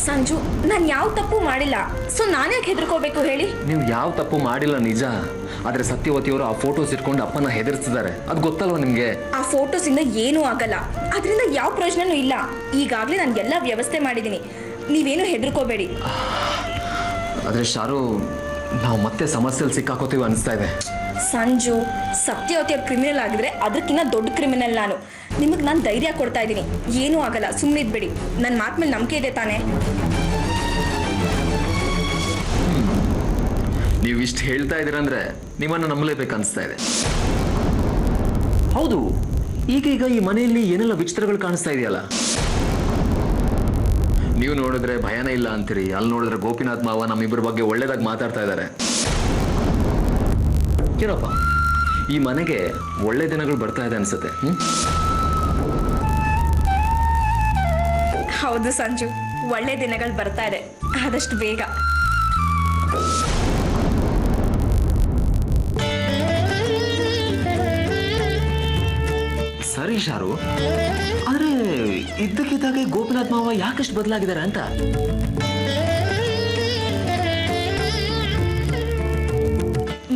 ಸಂಜು, ನಾನು ಯಾವ ತಪ್ಪು ಮಾಡಿಲ್ಲ. ಸೊ ನಾನು ಯಾಕೆ ಹೆದರ್ಕೋಬೇಕು ಹೇಳಿ? ನೀವು ಯಾವ ತಪ್ಪು ಮಾಡಿಲ್ಲ ನಿಜ, ಆದ್ರೆ ಸತ್ಯವತಿಯವರು ಆ ಫೋಟೋಸ್ ಇಟ್ಕೊಂಡು ಅಪ್ಪನ ಹೆದರ್ಸಿದ್ದಾರೆ. ಅದು ಗೊತ್ತಲ್ವಾ ನಿಮ್ಗೆ? ಆ ಫೋಟೋಸ್ ಇಂದ ಏನೂ ಆಗಲ್ಲ, ಅದರಿಂದ ಯಾವ ಪ್ರಯೋಜನನೂ ಇಲ್ಲ. ಈಗಾಗಲೇ ನಾನು ಎಲ್ಲ ವ್ಯವಸ್ಥೆ ಮಾಡಿದ್ದೀನಿ, ನೀವೇನು ಹೆದರ್ಕೋಬೇಡಿ. ಆದ್ರೆ ಶಾರು, ನಾವು ಮತ್ತೆ ಸಮಸ್ಯೆಯಲ್ಲಿ ಸಿಕ್ಕಾಕೋತೀವಿ ಅನಿಸ್ತಾ ಇದೆ. ಸಂಜು, ಸತ್ಯವತಿಯ ಕ್ರಿಮಿನಲ್ ಆಗಿದ್ರೆ ಅದಕ್ಕಿಂತ ದೊಡ್ಡ ಕ್ರಿಮಿನಲ್ ನಾನು. ನಿಮಗೆ ನಾನು ಧೈರ್ಯ ಕೊಡ್ತಾ ಇದ್ದೀನಿ, ಏನೂ ಆಗಲ್ಲ, ಸುಮ್ಮನೆ ಇದ್ಬೇಡಿ. ನನ್ನ ಮಾತು ಮೇಲೆ ನಂಬಿಕೆ ಇದೆ ತಾನೇ? ನೀವು ಇಷ್ಟು ಹೇಳ್ತಾ ಇದ್ದೀರಂದ್ರೆ ನಿಮ್ಮನ್ನು ನಂಬಲೇಬೇಕು ಅನಿಸ್ತಾ ಇದೆ. ಹೌದು, ಈಗೀಗ ಈ ಮನೆಯಲ್ಲಿ ಏನೆಲ್ಲ ವಿಚಿತ್ರಗಳು ಕಾಣಿಸ್ತಾ ಇದೆಯಲ್ಲ. ನೀವು ನೋಡಿದ್ರೆ ಭಯನೇ ಇಲ್ಲ ಅಂತೀರಿ, ಅಲ್ಲಿ ನೋಡಿದ್ರೆ ಗೋಪಿನಾಥ್ ಮಾವ ನಮ್ಮಿಬ್ಬರ ಬಗ್ಗೆ ಒಳ್ಳೇದಾಗಿ ಮಾತಾಡ್ತಾ ಇದ್ದಾರೆ. ಏನಪ್ಪ, ಈ ಮನೆಗೆ ಒಳ್ಳೆ ದಿನಗಳು ಬರ್ತಾ ಇದೆ ಅನ್ಸುತ್ತೆ. ಹೌದು ಸಂಜು, ಒಳ್ಳೆ ದಿನಗಳು ಬರ್ತಾ ಇದೆ, ಆದಷ್ಟು ಬೇಗ. ಸರಿ ಶಾರು, ಆದ್ರೆ ಇದ್ದಕ್ಕಿದ್ದಾಗೆ ಗೋಪಿನಾಥ್ ಮಾವ ಯಾಕಷ್ಟು ಬದಲಾಗಿದ್ದಾರೆ ಅಂತ?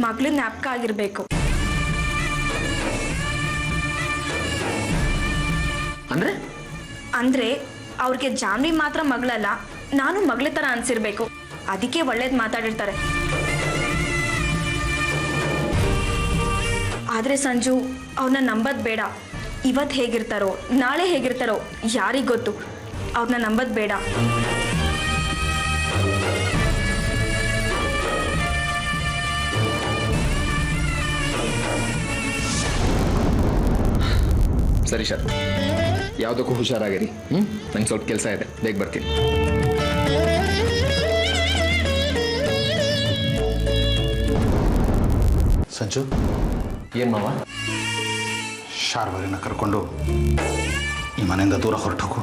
ಮಗಳು ಜ್ಞಾಪಕ ಆಗಿರ್ಬೇಕು. ಅಂದ್ರೆ ಅವ್ರಿಗೆ ಜಾನ್ವಿ ಮಾತ್ರ ಮಗಳಲ್ಲ, ನಾನು ಮಗಳ ತರ ಅನ್ಸಿರ್ಬೇಕು. ಅದಕ್ಕೆ ಒಳ್ಳೇದ್ ಮಾತಾಡಿರ್ತಾರೆ. ಆದ್ರೆ ಸಂಜು, ಅವ್ರನ್ನ ನಂಬದ್ ಬೇಡ. ಇವತ್ತು ಹೇಗಿರ್ತಾರೋ ನಾಳೆ ಹೇಗಿರ್ತಾರೋ ಯಾರಿಗ್ ಗೊತ್ತು. ಅವ್ರನ್ನ ನಂಬದ್ ಬೇಡ. ಸರಿ ಸರ್, ಯಾವುದಕ್ಕೂ ಹುಷಾರಾಗಿರಿ. ನಂಗೆ ಸ್ವಲ್ಪ ಕೆಲಸ ಇದೆ, ಬೇಗ ಬರ್ತೀನಿ. ಸಂಜು, ಏನ್ ಮಾವ? ಶಾರ್ವರಿನ ಕರ್ಕೊಂಡು ಈ ಮನೆಯಿಂದ ದೂರ ಹೊರಟೋಗು.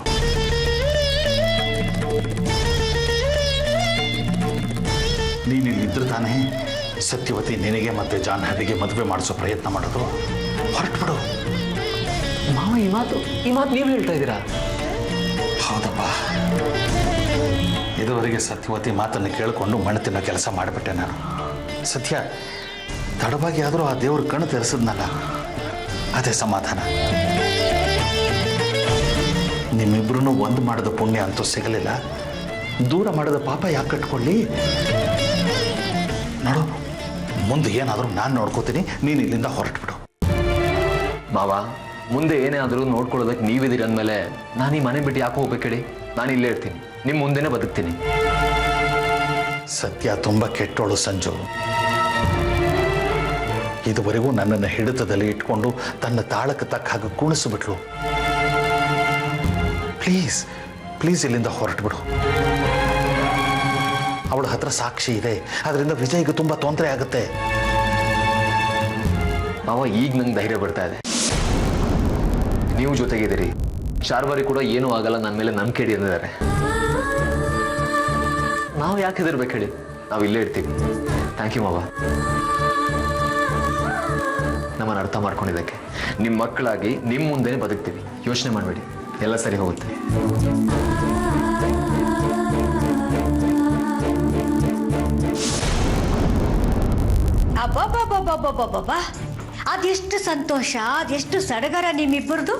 ನೀನಿಲ್ಲಿದ್ದರೆ ತಾನೇ ಸತ್ಯವತಿ ನಿನಗೆ ಮತ್ತೆ ಜಾಹ್ನವಿಗೆ ಮದುವೆ ಮಾಡಿಸೋ ಪ್ರಯತ್ನ ಮಾಡೋದು. ಹೊರಟ್ಬಿಡು. ಮಾವ, ಈ ಮಾತು ನೀವು ಹೇಳ್ತಾ ಇದ್ದೀರಾ? ಹೌದಪ್ಪ, ಇದುವರೆಗೆ ಸತ್ಯವತಿ ಮಾತನ್ನು ಕೇಳಿಕೊಂಡು ಮಣ್ಣು ತಿನ್ನೋ ಕೆಲಸ ಮಾಡಿಬಿಟ್ಟೆ ನಾನು. ಸತ್ಯ, ತಡವಾಗಿ ಆದರೂ ಆ ದೇವ್ರ ಕಣ್ಣು ತೆರೆಸಿದ್ನಲ್ಲ, ಅದೇ ಸಮಾಧಾನ. ನಿಮ್ಮಿಬ್ರು ಒಂದು ಮಾಡಿದ ಪುಣ್ಯ ಅಂತೂ ಸಿಗಲಿಲ್ಲ, ದೂರ ಮಾಡಿದ ಪಾಪ ಯಾಕೆ ಕಟ್ಕೊಳ್ಳಿ? ನೋಡು, ಮುಂದೆ ಏನಾದರೂ ನಾನು ನೋಡ್ಕೋತೀನಿ, ನೀನು ಇಲ್ಲಿಂದ ಹೊರಟ್ಬಿಡು. ಮಾವ, ಮುಂದೆ ಏನೇ ಆದರೂ ನೋಡ್ಕೊಳ್ಳೋದಕ್ಕೆ ನೀವಿದ್ದೀರಿ ಅಂದಮೇಲೆ ನಾನು ಈ ಮನೆ ಬಿಟ್ಟು ಯಾಕೆ ಹೋಗ್ಬೇಕು ಹೇಳಿ? ನಾನು ಇಲ್ಲೇ ಇರ್ತೀನಿ, ನಿಮ್ಮ ಮುಂದೆನೇ ಬದುಕ್ತೀನಿ. ಸತ್ಯ ತುಂಬ ಕೆಟ್ಟೋಳು ಸಂಜು. ಇದುವರೆಗೂ ನನ್ನನ್ನು ಹಿಡಿತದಲ್ಲಿ ಇಟ್ಕೊಂಡು ತನ್ನ ತಾಳಕ್ಕೆ ತಕ್ಕ ಹಾಗೆ ಕುಣಿಸ್ಬಿಟ್ಲು. ಪ್ಲೀಸ್ ಪ್ಲೀಸ್ ಇಲ್ಲಿಂದ ಹೊರಟ್ಬಿಡು. ಅವಳ ಹತ್ರ ಸಾಕ್ಷಿ ಇದೆ, ಅದರಿಂದ ವಿಜಯ್ಗೆ ತುಂಬ ತೊಂದರೆ ಆಗುತ್ತೆ. ಮಾವ, ಈಗ ನಂಗೆ ಧೈರ್ಯ ಬರ್ತಾ ಇದೆ. ನೀವು ಜೊತೆಗಿದ್ದೀರಿ, ಶಾರ್ವರಿ ಕೂಡ ಏನೂ ಆಗಲ್ಲ, ನನ್ನ ಮೇಲೆ ನಂಬಿಕೆ ಇಡಿ ಅಂದಿದ್ದಾರೆ. ನಾವು ಯಾಕೆ ಹೆದರ್ಬೇಕು ಹೇಳಿ? ನಾವು ಇಲ್ಲೇ ಇರ್ತೀವಿ. ಥ್ಯಾಂಕ್ ಯು ಮಾವ, ನಮ್ಮನ್ನು ಅರ್ಥ ಮಾಡ್ಕೊಂಡಿದ್ದಕ್ಕೆ. ನಿಮ್ಮ ಮಕ್ಕಳಾಗಿ ನಿಮ್ಮ ಮುಂದೆನೇ ಬದುಕ್ತೀವಿ, ಯೋಚನೆ ಮಾಡಬೇಡಿ, ಎಲ್ಲ ಸರಿ ಹೋಗುತ್ತೆ. ಅಬ್ಬಬ್ಬಬ್ಬಬ್ಬಬ್ಬಬ್ಬ, ಅದೆಷ್ಟು ಸಂತೋಷ, ಅದೆಷ್ಟು ಸಡಗರ ನಿಮ್ಮಿಬ್ಬರದು.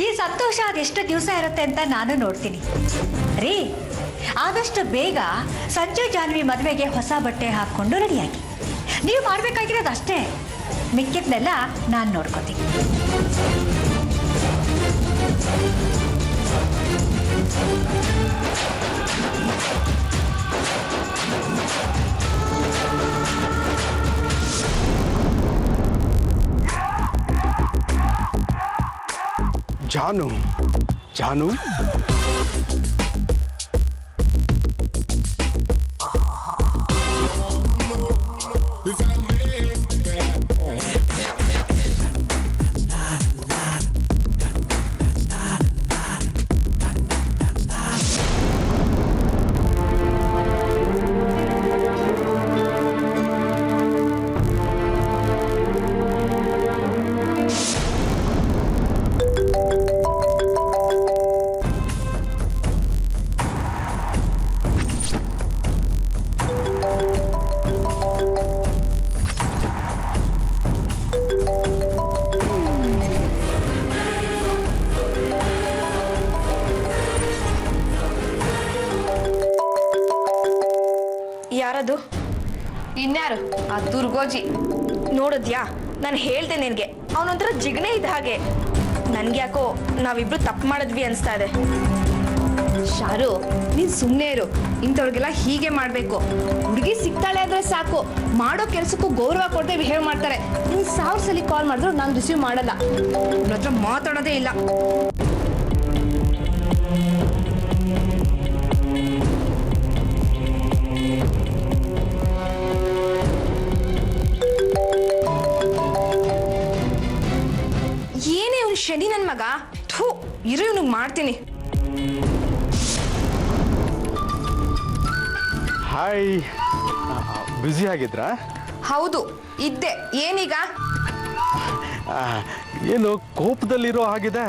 ಈ ಸಂತೋಷ ಅದೆಷ್ಟು ದಿವಸ ಇರುತ್ತೆ ಅಂತ ನಾನು ನೋಡ್ತೀನಿ ರೀ. ಆದಷ್ಟು ಬೇಗ ಸಂಜು ಜಾನ್ವಿ ಮದುವೆಗೆ ಹೊಸ ಬಟ್ಟೆ ಹಾಕ್ಕೊಂಡು ರೆಡಿಯಾಗಿ. ನೀವು ಮಾಡಬೇಕಾಗಿರೋದು ಅಷ್ಟೇ, ಮಿಕ್ಕಿದ್ನೆಲ್ಲ ನಾನು ನೋಡ್ಕೋತೀನಿ. ಜಾನು, ಜಾನು, ಯಾರದು? ಇನ್ಯಾರು? ಆ ದುರ್ಗೋಜಿ. ನೋಡಿದ್ಯಾ, ನಾನು ಹೇಳ್ದೆ ನಿನಗೆ, ಅವನೊಂಥರ ಜಿಗಣೆ ಇದ್ದ ಹಾಗೆ. ನನ್ಗೆ ಯಾಕೋ ನಾವಿಬ್ರು ತಪ್ಪು ಮಾಡಿದ್ವಿ ಅನಿಸ್ತಾ ಇದೆ. ಶಾರು, ನೀನ್ ಸುಮ್ಮನೆ ಇರು. ಇಂಥವ್ರಿಗೆಲ್ಲ ಹೀಗೆ ಮಾಡಬೇಕು. ಹುಡುಗಿ ಸಿಗ್ತಾಳೆ ಆದ್ರೆ ಸಾಕು, ಮಾಡೋ ಕೆಲಸಕ್ಕೂ ಗೌರವ ಕೊಡದೆ ಬಿಹೇವ್ ಮಾಡ್ತಾರೆ. ನೀನ್ 1000 ಸಲ ಕಾಲ್ ಮಾಡಿದ್ರು ನಾನು ರಿಸೀವ್ ಮಾಡಲ್ಲ, ನನ್ನ ಹತ್ರ ಮಾತಾಡೋದೇ ಇಲ್ಲ. ಏನೇ ಇವ್ನು ಶನಿ ನನ್ನ ಮಗ. ಥೂ, ಇರು ಇವ್ನಿಗೆ ಮಾಡ್ತೀನಿ. ಹಾಯ್, ಬ್ಯುಸಿ ಆಗಿದ್ರಾ? ಹೌದು ಇದ್ದೆ. ಏನೀಗ? ಏನು ಕೋಪದಲ್ಲಿರೋ ಹಾಗಿದೆ?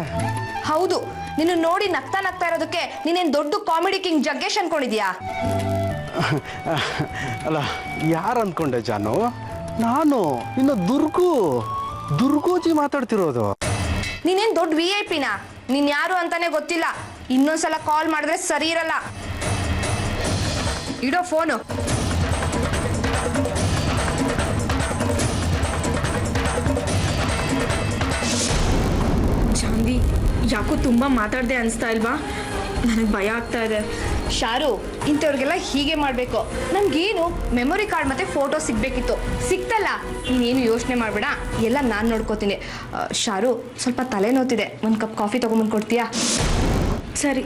ಹೌದು, ನಿನ್ನ ನೋಡಿ ನಗ್ತಾ ನಗ್ತಾ ಇರೋದಕ್ಕೆ ನೀನೇನ್ ದೊಡ್ಡ ಕಾಮಿಡಿ ಕಿಂಗ್ ಜಗ್ಗೇಶ್ ಅನ್ಕೊಂಡಿದ್ಯಾ? ಅಲ್ಲ, ಯಾರು ಅಂದ್ಕೊಂಡೆ ಜಾನು? ನಾನು ಇನ್ನು ದುರ್ಗೋಜಿ ಮಾತಾಡ್ತಿರೋದು. ನೀನೇನ್ ದೊಡ್ಡ VIP ನಾ? ನೀನ್ ಯಾರು ಅಂತಾನೆ ಗೊತ್ತಿಲ್ಲ. ಇನ್ನೊಂದ್ಸಲ ಕಾಲ್ ಮಾಡಿದ್ರೆ ಸರಿ ಇರಲ್ಲ. ಇಡೋ ಫೋನು. ಜಾನ್ವಿ, ಯಾಕೋ ತುಂಬಾ ಮಾತಾಡ್ದೆ ಅನಿಸ್ತಾ ಇಲ್ವಾ? ನನಗೆ ಭಯ ಆಗ್ತಾ ಇದೆ. ಶಾರು, ಇಂಥವ್ರಿಗೆಲ್ಲ ಹೀಗೆ ಮಾಡಬೇಕು. ನಮ್ಗೇನು ಮೆಮೊರಿ ಕಾರ್ಡ್ ಮತ್ತೆ ಫೋಟೋ ಸಿಗ್ಬೇಕಿತ್ತು, ಸಿಕ್ತಲ್ಲ. ನೀನೇನು ಯೋಚನೆ ಮಾಡಬೇಡ, ಎಲ್ಲ ನಾನು ನೋಡ್ಕೋತೀನಿ. ಶಾರು, ಸ್ವಲ್ಪ ತಲೆ ನೋತಿದೆ, ಒಂದು ಕಪ್ ಕಾಫಿ ತೊಗೊಂಬಂದು ಕೊಡ್ತೀಯಾ? ಸರಿ.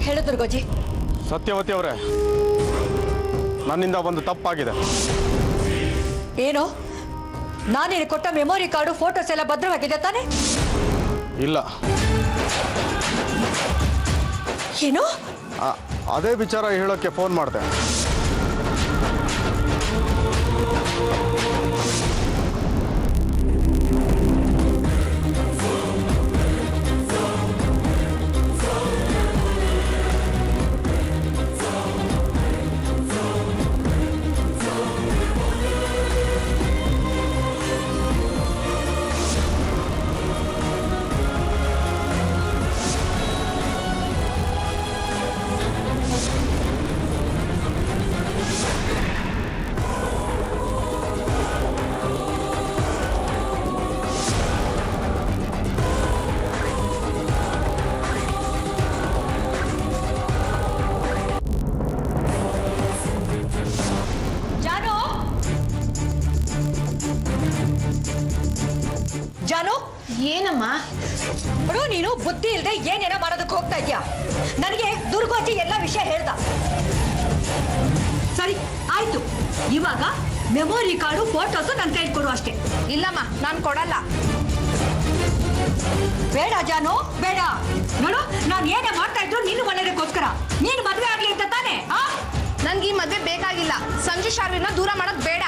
ಹೇಳು ದುರ್ಗೋಜಿ. ಸತ್ಯವತಿ ಅವರೇ, ನನ್ನಿಂದ ಒಂದು ತಪ್ಪಾಗಿದೆ. ಏನು? ನಾನೇನು ಕೊಟ್ಟ ಮೆಮೊರಿ ಕಾರ್ಡು ಫೋಟೋಸ್ ಎಲ್ಲ ಭದ್ರವಾಗಿದೆ ತಾನೆ? ಇಲ್ಲ. ಏನು? ಅದೇ ವಿಚಾರ ಹೇಳೋಕ್ಕೆ ಫೋನ್ ಮಾಡಿದೆ. ಜಾನು, ಏನಮ್ಮ? ನೋಡು, ನೀನು ಬುದ್ಧಿ ಇಲ್ಲದೆ ಏನೇನೋ ಮಾಡೋದಕ್ಕೆ ಹೋಗ್ತಾ ಇದೀಯಾ. ನನಗೆ ದುರ್ಗೋಜಿ ಎಲ್ಲ ವಿಷಯ ಹೇಳ್ದ. ಸರಿ ಆಯ್ತು, ಇವಾಗ ಮೆಮೊರಿ ಕಾರ್ಡು ಫೋಟೋಸು ನನ್ನ ಕೈಲಿ ಕೊಡು ಅಷ್ಟೇ. ಇಲ್ಲಮ್ಮ, ನಾನು ಕೊಡಲ್ಲ. ಬೇಡ ಜಾನು, ಬೇಡ. ನೋಡು, ನಾನು ಏನೇ ಮಾಡ್ತಾ ಇದ್ರು ನಿನ್ನ ಒಳ್ಳೆಯದಕ್ಕೋಸ್ಕರ. ನೀನು ಮದುವೆ ಆಗ್ಲಿ ಅಂತ ತಾನೆ? ನನ್ಗೆ ಈ ಮದ್ವೆ ಬೇಕಾಗಿಲ್ಲ. ಸಂಜು ಶಾರ್ವಿನ ದೂರ ಮಾಡೋದು ಬೇಡ.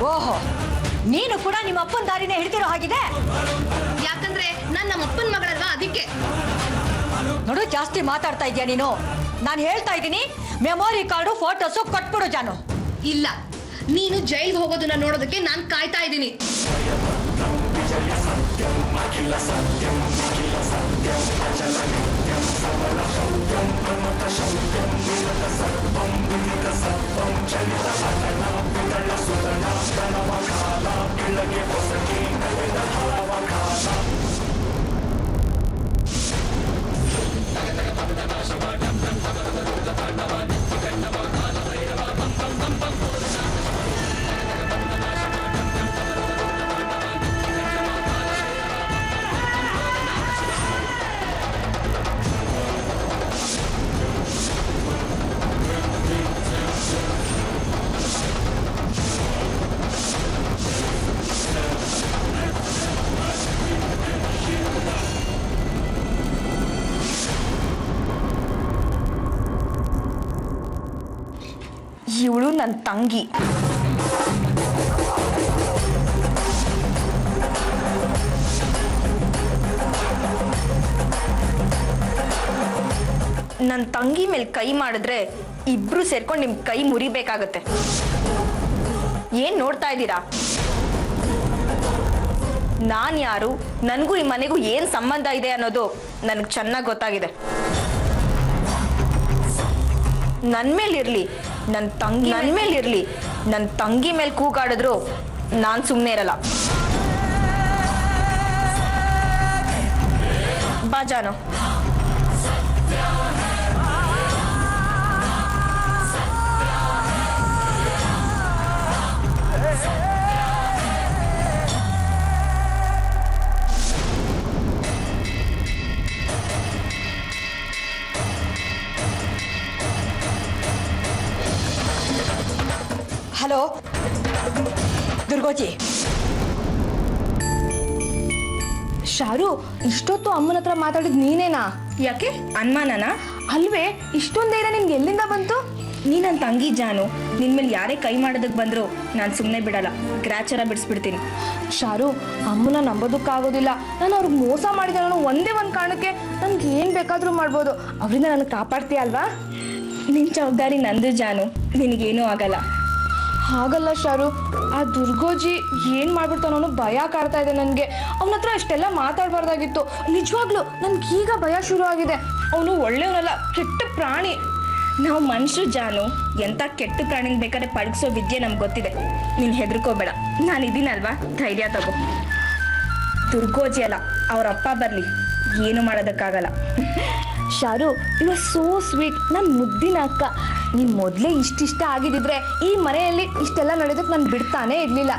ಓಹೋ, ನೀನು ಕೂಡ ನಿಮ್ಮ ಅಪ್ಪನ ದಾರಿನೇ ಹಿಡ್ತಿರೋ ಹಾಗಿದೆ. ಯಾಕಂದ್ರೆ ನಾನು ನಮ್ಮ ಅಪ್ಪನ ಮಗಳಲ್ವಾ, ಅದಕ್ಕೆ. ನೋಡು, ಜಾಸ್ತಿ ಮಾತಾಡ್ತಾ ಇದೀಯ ನೀನು. ನಾನು ಹೇಳ್ತಾ ಇದ್ದೀನಿ, ಮೆಮೊರಿ ಕಾರ್ಡು ಫೋಟೋಸು ಕೊಟ್ಬಿಡು ಜಾನು. ಇಲ್ಲ, ನೀನು ಜೈಲ್ಗೆ ಹೋಗೋದನ್ನ ನೋಡೋದಕ್ಕೆ ನಾನು ಕಾಯ್ತಾ ಇದ್ದೀನಿ. ನನ್ನ ತಂಗಿ. ನನ್ನ ತಂಗಿ ಮೇಲೆ ಕೈ ಮಾಡಿದ್ರೆ ಇಬ್ರು ಸೇರ್ಕೊಂಡು ನಿಮ್ ಕೈ ಮುರಿಬೇಕಾಗತ್ತೆ. ಏನ್ ನೋಡ್ತಾ ಇದ್ದೀರಾ? ನಾನ್ ಯಾರು, ನನಗೂ ಈ ಮನೆಗೂ ಏನ್ ಸಂಬಂಧ ಇದೆ ಅನ್ನೋದು ನನಗೆ ಚೆನ್ನಾಗಿ ಗೊತ್ತಾಗಿದೆ. ನನ್ನ ಮೇಲಿರ್ಲಿ ನನ್ನ ತಂಗಿ ಮೇಲೆ ಕೂಗಾಡಿದ್ರು ನಾನು ಸುಮ್ಮನೆ ಇರಲ್ಲ. ಬಾ ಜಾನು. ಹಲೋ ದುರ್ಗೋಜಿ. ಶಾರು, ಇಷ್ಟೊತ್ತು ಅಮ್ಮನ ಹತ್ರ ಮಾತಾಡಿದ್ ನೀನೇನಾ? ಯಾಕೆ ಅನುಮಾನನಾ? ಅಲ್ವೇ, ಇಷ್ಟೊಂದು ಧೈರ್ಯ ನಿನ್ಗೆ ಎಲ್ಲಿಂದ ಬಂತು? ನೀ ನನ್ನ ತಂಗಿ ಜಾನು. ನಿನ್ ಮೇಲೆ ಯಾರೇ ಕೈ ಮಾಡೋದಕ್ಕೆ ಬಂದ್ರು ನಾನು ಸುಮ್ಮನೆ ಬಿಡಲ್ಲ, ಗ್ರಾಚಾರ ಬಿಡಿಸ್ಬಿಡ್ತೀನಿ. ಶಾರು, ಅಮ್ಮನ ನಂಬೋದಕ್ಕಾಗೋದಿಲ್ಲ. ನಾನು ಅವ್ರಿಗೆ ಮೋಸ ಮಾಡಿದೆ ಅನ್ನೋ ಒಂದೇ ಒಂದು ಕಾರಣಕ್ಕೆ ನನ್ಗೆ ಏನ್ ಬೇಕಾದ್ರೂ ಮಾಡ್ಬೋದು. ಅವರಿಂದ ನನಗೆ ಕಾಪಾಡ್ತೀಯ ಅಲ್ವಾ? ನಿನ್ ಜವಾಬ್ದಾರಿ ನಂದು ಜಾನು, ನಿನಗೇನೂ ಆಗಲ್ಲ. ಹಾಗಲ್ಲ ಶಾರು, ಆ ದುರ್ಗೋಜಿ ಏನ್ ಮಾಡ್ಬಿಡ್ತಾನೋ ಅನ್ನೋ ಭಯ ಕಾಡ್ತಾ ಇದೆ ನನಗೆ. ಅವನ ಹತ್ರ ಅಷ್ಟೆಲ್ಲ ಮಾತಾಡಬಾರ್ದಾಗಿತ್ತು. ನಿಜವಾಗ್ಲೂ ನನ್ಗೀಗ ಭಯ ಶುರು ಆಗಿದೆ. ಅವನು ಒಳ್ಳೆಯವನಲ್ಲ, ಕೆಟ್ಟ ಪ್ರಾಣಿ. ನಾವು ಮನುಷ್ಯರು ಜಾನು, ಎಂಥ ಕೆಟ್ಟ ಪ್ರಾಣಿಗೆ ಬೇಕಾದ್ರೆ ಪಳಗಿಸೋ ವಿದ್ಯೆ ನಮ್ಗೆ ಗೊತ್ತಿದೆ. ನೀನು ಹೆದರ್ಕೋಬೇಡ, ನಾನು ಇದೀನಲ್ವಾ, ಧೈರ್ಯ ತಗೋ. ದುರ್ಗೋಜಿ ಅಲ್ಲ, ಅವ್ರ ಅಪ್ಪ ಬರಲಿ, ಏನು ಮಾಡೋದಕ್ಕಾಗಲ್ಲ. Sharu, you are so sweet. ನನ್ನ ಮುದ್ದಿನ ಅಕ್ಕ. ನೀನು ಮೊದಲೇ ಇಷ್ಟ ಆಗಿದ್ದಿದ್ರೆ ಈ ಮನೆಯಲ್ಲಿ ಇಷ್ಟೆಲ್ಲ ನಡೆದಕ್ಕೆ ನಾನು ಬಿಡ್ತಾನೆ ಇರಲಿಲ್ಲ.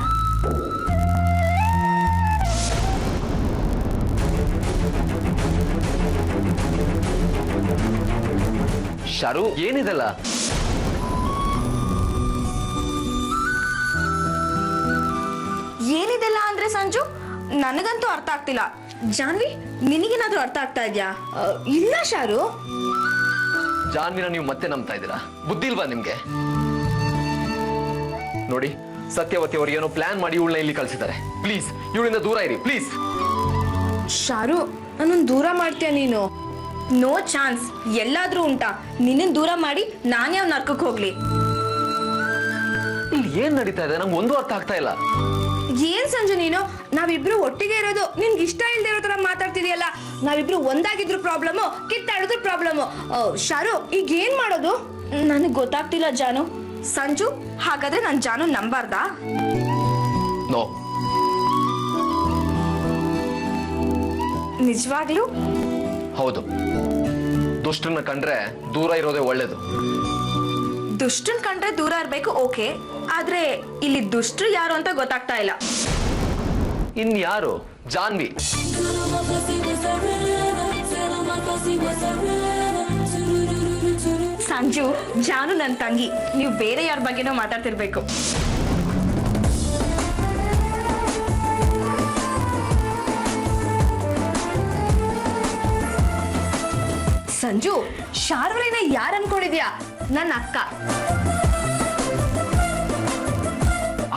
ಶಾರು, ಏನಿದೆಲ್ಲ? ಏನಿದೆಲ್ಲ ಅಂದ್ರೆ ಸಂಜು, ನನಗಂತೂ ಅರ್ಥ ಆಗ್ತಿಲ್ಲ. ಜಾನ್ವಿ, ನಿನಗೇನಾದ್ರೂ ಅರ್ಥ ಆಗ್ತಾ ಇದೆಯಾ? ಇಲ್ಲ ಶಾರು. ಜಾನ್ವಿನ ನೀವು ಮತ್ತೆ ನಂಬ್ತಾ ಇದ್ದೀರಾ? ಬುದ್ಧಿ ಇಲ್ವಾ ನಿಮ್ಗೆ? ನೋಡಿ, ಸತ್ಯವತಿ ಅವ್ರು ಏನೋ ಪ್ಲಾನ್ ಮಾಡಿ ಇವಳನ್ನ ಇಲ್ಲಿ ಕಳ್ಸಿದ್ದಾರೆ. ಪ್ಲೀಸ್ ಇವಳಿಂದ ದೂರ ಇರಿ, ಪ್ಲೀಸ್. ಶಾರು, ನನ್ನನ್ನು ದೂರ ಮಾಡ್ತೀಯ ನೀನು? No chance. ಎಲ್ಲಾದ್ರೂ ಉಂಟಾ? ನಿನ್ನನ್ನು ದೂರ ಮಾಡಿ ನಾನೇ ಅವ್ನ ನರ್ಕಕ್ಕೆ ಹೋಗ್ಲಿ? ಇಲ್ಲಿ ಏನ್ ನಡೀತಾ ಇದೆ ನಂಗೆ ಒಂದು ಅರ್ಥ ಆಗ್ತಾ ಇಲ್ಲ. ಏನ್ ಸಂಜು ನೀನು? ನಾವಿಬ್ರು ಒಟ್ಟಿಗೆ ಇರೋದು ನಿನ್ಗೆ ಇಷ್ಟ ಇಲ್ದೇ ಇರೋ ತರ ಮಾತಾಡ್ತಿದೀಯಲ್ಲ. ನಾವಿಬ್ರು ಒಂದಾಗಿದ್ರು ಪ್ರಾಬ್ಲಮ್, ಕಿತ್ತಾಡಿದ್ರು ಪ್ರಾಬ್ಲಮ್. ಶಾರು, ಈಗ ಏನ್ ಮಾಡೋದು? ನನಗೆ ಗೊತ್ತಾಗ್ತಿಲ್ಲ ಜಾನು. ಸಂಜು, ಹಾಗಾದ್ರೆ ನಾನು ಜಾನು ನಂಬಾರ್ದಾ? ನೋ. ನಿಜವಾಗ್ಲೂ? ಹೌದು. ದುಷ್ಟನ್ನ ಕಂಡ್ರೆ ದೂರ ಇರೋದೇ ಒಳ್ಳೇದು. ದುಷ್ಟನ್ ಕಂಡ್ರೆ ದೂರ ಇರ್ಬೇಕು, ಓಕೆ. ಆದ್ರೆ ಇಲ್ಲಿ ದುಷ್ಟರು ಯಾರು ಅಂತ ಗೊತ್ತಾಗ್ತಾ ಇಲ್ಲ. ಇನ್ಯಾರು? ಜಾನ್ವಿ. ಸಂಜು, ಜಾನು ನನ್ನ ತಂಗಿ. ನೀವು ಬೇರೆ ಯಾರ ಬಗ್ಗೆನೋ ಮಾತಾಡ್ತಿರ್ಬೇಕು. ಸಂಜು, ಶಾರ್ವರಿನ ಯಾರು ಅನ್ಕೊಂಡಿದ್ಯಾ? ನನ್ನ ಅಕ್ಕ.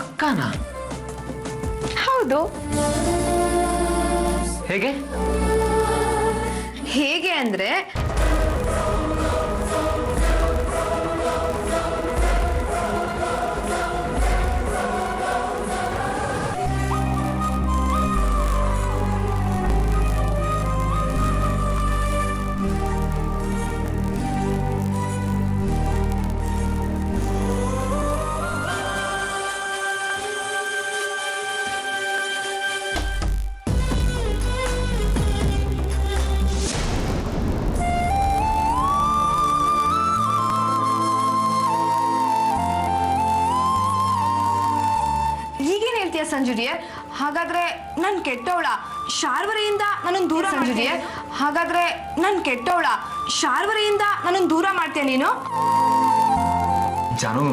ಅಕ್ಕನಾ? ಹೌದು. ಹೇಗೆ? ಹೇಗೆ ಅಂದ್ರೆ, ಸಂಜುರಿಯೇ, ಹಾಗಾದ್ರೆ ನನ್ ಕೆಟ್ಟವಳ? ಶಾರ್ವರಿಯಿಂದ ನನ್ನನ್ನು ದೂರ ಸಂಜುರಿಯೇ, ಹಾಗಾದ್ರೆ ನನ್ ಕೆಟ್ಟವಳ? ಶಾರ್ವರಿಯಿಂದ ನನ್ನನ್ನು ದೂರ ಮಾಡ್ತೀಯ ನೀನು? ಜಾನು,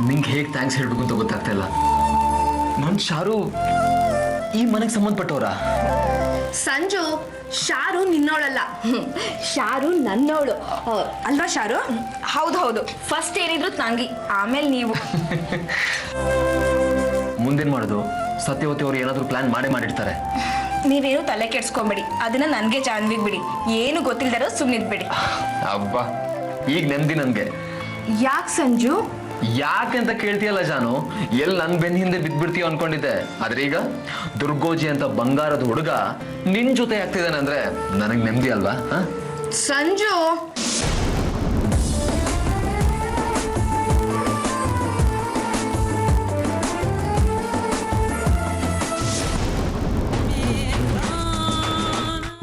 ನಿಂಗೆ ಹೇಗೆ ಥ್ಯಾಂಕ್ಸ್ ಹೇಳ್ಬೇಕು ಅಂತ ಗೊತ್ತಾಗ್ತಾ ಇಲ್ಲ. ನನ್ ಶಾರು ಈ ಮನೆಗೆ ಸಂಬಂಧಪಟ್ಟವ್ರ? ಸಂಜು, ಶಾರು ನಿನ್ನೋಳಲ್ಲ, ಶಾರು ನನ್ನೋಳು ಅಲ್ವಾ ಶಾರು? ಹೌದು ಫಸ್ಟ್ ಏನಿದ್ರು ತಂಗಿ, ಆಮೇಲೆ ನೀವು. ಮುಂದೇನ್ ಮಾಡೋದು? ಸತ್ಯವತಿ ಅವ್ರು ಏನಾದ್ರು ಪ್ಲಾನ್ ಮಾಡಿರ್ತಾರೆ. ನೀವೇನು ತಲೆ ಕೆಡ್ಸ್ಕೊಂಬೇಡಿ, ಅದನ್ನ ನನ್ಗೆ ಜಾನ್ವಿಗ್ ಬಿಡಿ. ಏನು ಗೊತ್ತಿಲ್ದಾರೋ ಸುಮ್ಮನಿದ್ಬಿಡಿ. ಅಬ್ಬಾ, ಈಗ ನೆಮ್ಮದಿ ನನ್ಗೆ. ಯಾಕೆ ಸಂಜು? ಯಾಕಂತ ಕೇಳ್ತೀಯಲ್ಲ ಜಾನು, ಎಲ್ಲಿ ನನ್ ಬೆನ್ನ ಹಿಂದೆ ಬಿದ್ಬಿಡ್ತೀಯ ಅನ್ಕೊಂಡಿದ್ದೆ. ಆದ್ರೆ ಈಗ ದುರ್ಗೋಜಿ ಅಂತ ಬಂಗಾರದ ಹುಡುಗ ನಿನ್ ಜೊತೆ ಆಗ್ತಿದ್ದಾನೆ ಅಂದ್ರೆ ನನಗ್ ನೆಮ್ಮದಿ ಅಲ್ವಾ? ಸಂಜು,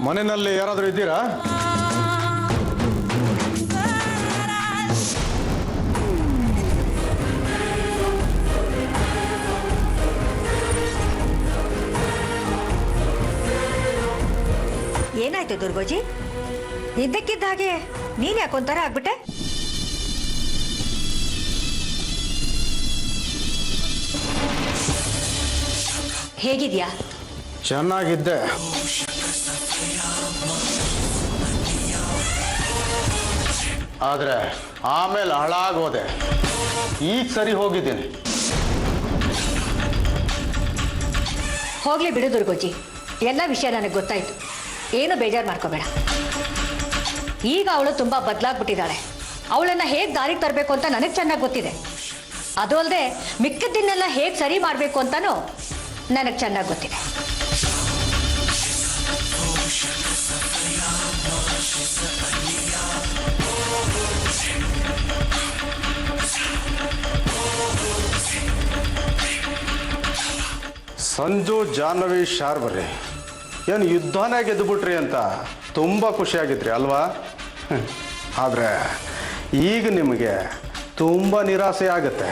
ಮನೆಯಲ್ಲಿ ಯಾರಾದರೂ ಇದ್ದೀರಾ? ಏನಾಯ್ತು ದುರ್ಗೋಜಿ? ಇದ್ದಕ್ಕಿದ್ದ ಹಾಗೆ ನೀನ್ ಯಾಕೊಂಥರ ಆಗ್ಬಿಟ್ಟೆ? ಹೇಗಿದ್ಯಾ? ಚೆನ್ನಾಗಿದ್ದೆ. ಆದರೆ ಆಮೇಲೆ ಹಾಳಾಗೋದೆ. ಈಗ ಸರಿ ಹೋಗಿದ್ದೀನಿ. ಹೋಗ್ಲಿ ಬಿಡು ದುರ್ಗೋಜಿ, ಎಲ್ಲ ವಿಷಯ ನನಗೆ ಗೊತ್ತಾಯ್ತು. ಏನು ಬೇಜಾರು ಮಾಡ್ಕೋಬೇಡ. ಈಗ ಅವಳು ತುಂಬಾ ಬದಲಾಗ್ಬಿಟ್ಟಿದ್ದಾಳೆ. ಅವಳನ್ನ ಹೇಗೆ ದಾರಿಗೆ ತರಬೇಕು ಅಂತ ನನಗೆ ಚೆನ್ನಾಗಿ ಗೊತ್ತಿದೆ. ಅದು ಅಲ್ಲದೆ ಮಿಕ್ಕದ್ದನ್ನೆಲ್ಲ ಹೇಗೆ ಸರಿ ಮಾಡಬೇಕು ಅಂತನೂ ನನಗೆ ಚೆನ್ನಾಗಿ ಗೊತ್ತಿದೆ. ಸಂಜು, ಜಾಹ್ನವಿ, ಶಾರ್ವರಿ ಏನು ಯುದ್ಧನೇ ಗೆದ್ದುಬಿಟ್ರಿ ಅಂತ ತುಂಬ ಖುಷಿಯಾಗಿದ್ರಿ ಅಲ್ವಾ? ಆದರೆ ಈಗ ನಿಮಗೆ ತುಂಬ ನಿರಾಸೆ ಆಗುತ್ತೆ.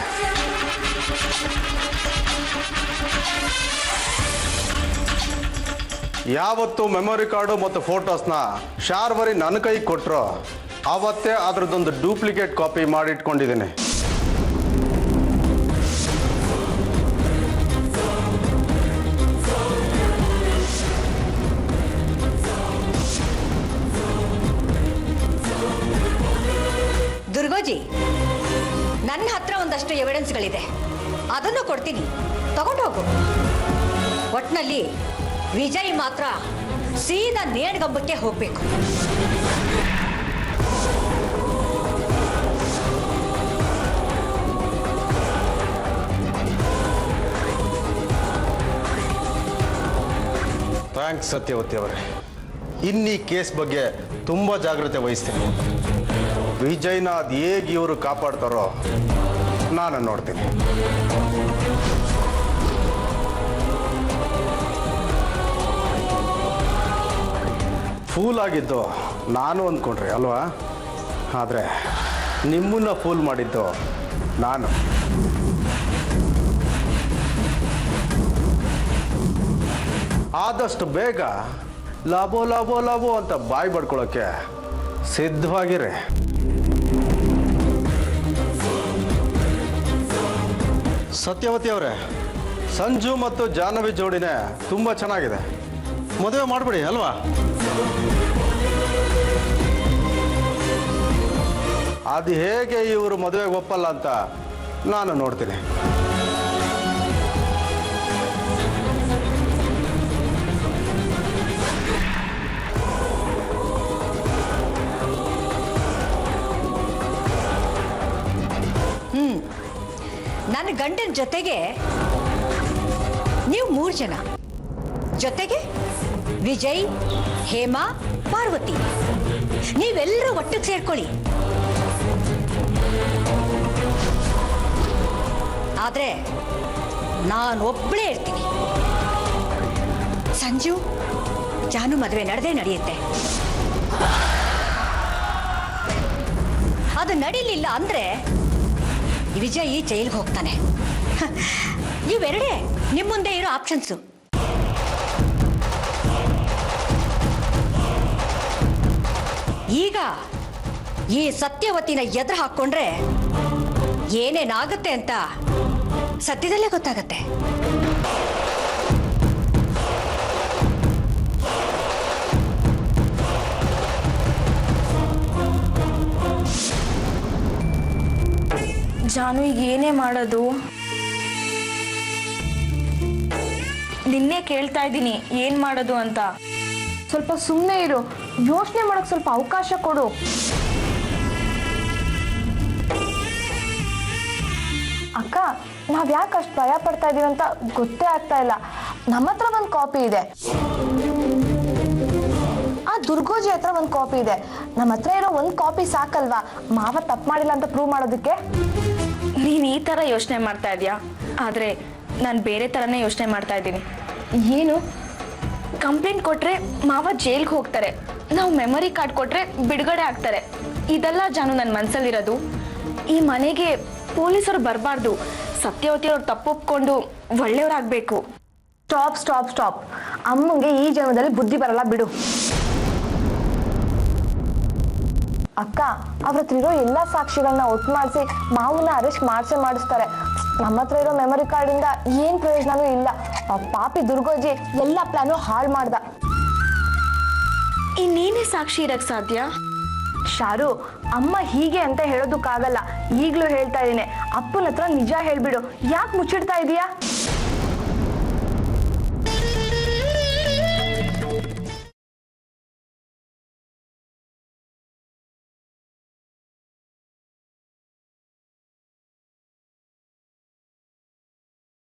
ಯಾವತ್ತು ಮೆಮೊರಿ ಕಾರ್ಡು ಮತ್ತು ಫೋಟೋಸ್ನ ಶಾರ್ವರಿ ನನ್ನ ಕೈಗೆ ಕೊಟ್ಟರೋ ಆವತ್ತೇ ಅದರದ್ದೊಂದು ಡೂಪ್ಲಿಕೇಟ್ ಕಾಪಿ ಮಾಡಿಟ್ಕೊಂಡಿದ್ದೀನಿ. ದುರ್ಗೋಜಿ, ನನ್ನ ಹತ್ರ ಒಂದಷ್ಟು ಎವಿಡೆನ್ಸ್ಗಳಿದೆ, ಅದನ್ನು ಕೊಡ್ತೀನಿ, ತಗೊಂಡು ಹೋಗು. ಒಟ್ನಲ್ಲಿ ವಿಜಯ್ ಮಾತ್ರ ಸೀದಾ ನೇಣ್ಗಂಬಕ್ಕೆ ಹೋಗ್ಬೇಕು. ಥ್ಯಾಂಕ್ಸ್ ಸತ್ಯವತಿ ಅವರೇ. ಇನ್ನೀ ಕೇಸ್ ಬಗ್ಗೆ ತುಂಬ ಜಾಗ್ರತೆ ವಹಿಸ್ತೀನಿ. ವಿಜಯ್ನ ಅದು ಹೇಗೆ ಇವರು ಕಾಪಾಡ್ತಾರೋ ನಾನು ನೋಡ್ತೀನಿ. ಫೂಲ್ ಆಗಿದ್ದು ನಾನು ಅಂದ್ಕೊಂಡ್ರಿ ಅಲ್ವಾ? ಆದರೆ ನಿಮ್ಮನ್ನ ಫೂಲ್ ಮಾಡಿದ್ದು ನಾನು. ಆದಷ್ಟು ಬೇಗ ಲಾಭೋ ಲಾಭೋ ಲಾಭೋ ಅಂತ ಬಾಯಿ ಬಡ್ಕೊಳ್ಳೋಕ್ಕೆ ಸಿದ್ಧವಾಗಿರಿ. ಸತ್ಯವತಿ ಅವರೇ, ಸಂಜು ಮತ್ತು ಜಾಹ್ನವಿ ಜೋಡಿನೇ ತುಂಬ ಚೆನ್ನಾಗಿದೆ. ಮದುವೆ ಮಾಡಿಬಿಡಿ ಅಲ್ವಾ? ಅದು ಹೇಗೆ ಇವರು ಮದುವೆಗೆ ಒಪ್ಪಲ್ಲ ಅಂತ ನಾನು ನೋಡ್ತೀನಿ. ನನ್ನ ಗಂಡನ ಜೊತೆಗೆ ನೀವು 3 ಜನ, ಜೊತೆಗೆ ವಿಜಯ್, ಹೇಮಾ, ಪಾರ್ವತಿ, ನೀವೆಲ್ಲರೂ ಒಟ್ಟಿಗೆ ಸೇರ್ಕೊಳ್ಳಿ. ಆದ್ರೆ ನಾನು ಒಬ್ಬಳೇ ಇರ್ತೀನಿ. ಸಂಜು, ಜಾನು ಮದುವೆ ನಡೆಯುತ್ತೆ. ಅದು ನಡೀಲಿಲ್ಲ ಅಂದ್ರೆ ವಿಜಯ್ ಜೈಲ್ಗೆ ಹೋಗ್ತಾನೆ. ಇವೆರಡೇ ನಿಮ್ಮ ಮುಂದೆ ಇರೋ ಆಪ್ಷನ್ಸು. ಈಗ ಈ ಸತ್ಯವತಿನ ಎದುರು ಹಾಕ್ಕೊಂಡ್ರೆ ಏನೇನಾಗುತ್ತೆ ಅಂತ ಸದ್ಯದಲ್ಲೇ ಗೊತ್ತಾಗತ್ತೆ. ಜಾನು ಈಗ ಏನೇ ಮಾಡೋದು? ನಿನ್ನೆ ಕೇಳ್ತಾ ಇದ್ದೀನಿ ಏನ್ ಮಾಡೋದು ಅಂತ. ಸ್ವಲ್ಪ ಸುಮ್ಮನೆ ಇರು, ಯೋಚನೆ ಮಾಡಕ್ ಸ್ವಲ್ಪ ಅವಕಾಶ ಕೊಡು. ಅಕ್ಕ, ನಾವ್ ಯಾಕೆ ಅಷ್ಟು ಭಯ ಪಡ್ತಾ ಇದೀವಿ ಅಂತ ಗೊತ್ತೇ ಆಗ್ತಾ ಇಲ್ಲ. ನಮ್ಮ ಹತ್ರ ಒಂದು ಕಾಪಿ ಇದೆ, ಆ ದುರ್ಗೋಜಿ ಹತ್ರ ಒಂದು ಕಾಪಿ ಇದೆ. ನಮ್ಮ ಹತ್ರ ಇರೋ ಒಂದು ಕಾಪಿ ಸಾಕಲ್ವಾ ಮಾವ ತಪ್ಪು ಮಾಡಿಲ್ಲ ಅಂತ ಪ್ರೂವ್ ಮಾಡೋದಕ್ಕೆ? ನೀನ್ ಈ ತರ ಯೋಚನೆ ಮಾಡ್ತಾ ಇದೀಯಾ, ಆದ್ರೆ ನಾನು ಬೇರೆ ತರನೇ ಯೋಚನೆ ಮಾಡ್ತಾ ಇದ್ದೀನಿ. ಏನು? ಕಂಪ್ಲೇಂಟ್ ಕೊಟ್ರೆ ಮಾವ ಜೈಲ್ಗೆ ಹೋಗ್ತಾರೆ, ನಾವು ಮೆಮೊರಿ ಕಾರ್ಡ್ ಕೊಟ್ರೆ ಬಿಡುಗಡೆ ಆಗ್ತಾರೆ. ಇದೆಲ್ಲ ಜಾನು ನನ್ನ ಮನ್ಸಲ್ಲಿರೋದು. ಈ ಮನೆಗೆ ಪೊಲೀಸರು ಬರಬಾರ್ದು, ಸತ್ಯವತಿ ಅವ್ರು ತಪ್ಪೊಪ್ಕೊಂಡು ಒಳ್ಳೆಯವರಾಗಬೇಕು. Stop stop stop. ಅಮ್ಮಂಗೆ ಈ ಜನ್ಮದಲ್ಲಿ ಬುದ್ಧಿ ಬರಲ್ಲ ಬಿಡು. ಅಕ್ಕ, ಅವ್ರ ಹತ್ರ ಇರೋ ಎಲ್ಲ ಸಾಕ್ಷಿಗಳನ್ನ ಒಟ್ಟು ಮಾಡಿಸಿ ಮಾವನ್ನ ಅರೆಸ್ಟ್ ಮಾಡಿಸ್ತಾರೆ. ನಮ್ಮ ಹತ್ರ ಇರೋ ಮೆಮೊರಿ ಕಾರ್ಡ್ ಇಂದ ಏನ್ ಪ್ರಯೋಜನನೂ ಇಲ್ಲ. ಆ ಪಾಪಿ ದುರ್ಗೋಜಿ ಎಲ್ಲ ಪ್ಲಾನು ಹಾಳು ಮಾಡ್ದ. ಇನ್ನೇನೇ ಸಾಕ್ಷಿ ಇರಕ್ ಸಾಧ್ಯ? ಶಾರು, ಅಮ್ಮ ಹೀಗೆ ಅಂತ ಹೇಳೋದಕ್ಕಾಗಲ್ಲ. ಈಗ್ಲೂ ಹೇಳ್ತಾ ಇದೀನಿ, ಅಪ್ಪನ ಹತ್ರ ನಿಜ ಹೇಳ್ಬಿಡು. ಯಾಕೆ ಮುಚ್ಚಿಡ್ತಾ ಇದೀಯಾ?